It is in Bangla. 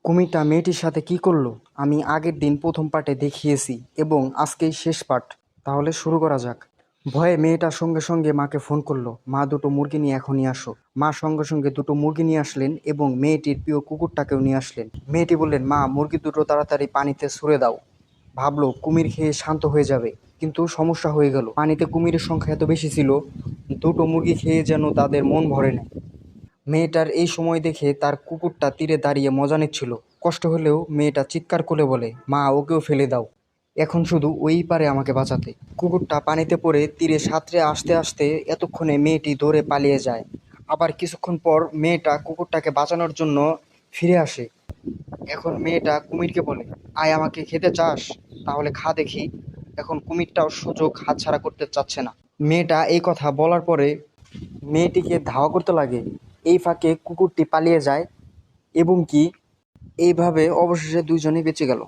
কুমিরটা মেয়েটির সাথে কি করলো আমি আগের দিন প্রথম পার্টে দেখিয়েছি এবং আজকেই শেষ পার্ট। তাহলে শুরু করা যাক। ভয়ে মেয়েটা সঙ্গে সঙ্গে মাকে ফোন করলো, মা দুটো মুরগি নিয়ে এখনই আসো। মা সঙ্গে সঙ্গে দুটো মুরগি নিয়ে আসলেন এবং মেয়েটির প্রিয় কুকুরটাকেও নিয়ে আসলেন। মেয়েটি বললেন, মা মুরগি দুটো তাড়াতাড়ি পানিতে ছুঁড়ে দাও। ভাবলো কুমির খেয়ে শান্ত হয়ে যাবে, কিন্তু সমস্যা হয়ে গেল। পানিতে কুমিরের সংখ্যা এত বেশি ছিল, দুটো মুরগি খেয়ে যেন তাদের মন ভরে নেয়। মেয়েটার এই সময় দেখে তার কুকুরটা তীরে দাঁড়িয়ে মজা নিচ্ছিল। কষ্ট হলেও মেয়েটা চিৎকার করে বলে, মা ওকেও ফেলে দাও, এখন শুধু ওই পারে আমাকে বাঁচাতে। কুকুরটা পানিতে পড়ে তীরে সাঁতরে আসতে আসতে এতক্ষণে মেয়েটি দৌড়ে পালিয়ে যায়। আবার কিছুক্ষণ পর মেয়েটা কুকুরটাকে বাঁচানোর জন্য ফিরে আসে। এখন মেয়েটা কুমিরকে বলে, আয় আমাকে খেতে চাস, তাহলে খা দেখি। এখন কুমিরটাও সুযোগ হাতছাড়া করতে চাচ্ছে না। মেয়েটা এই কথা বলার পরে মেয়েটিকে ধাওয়া করতে লাগে। এই ফাঁকে কুকুরটি পালিয়ে যায় এবং কি এইভাবে অবশেষে দুইজনই বেঁচে গেল।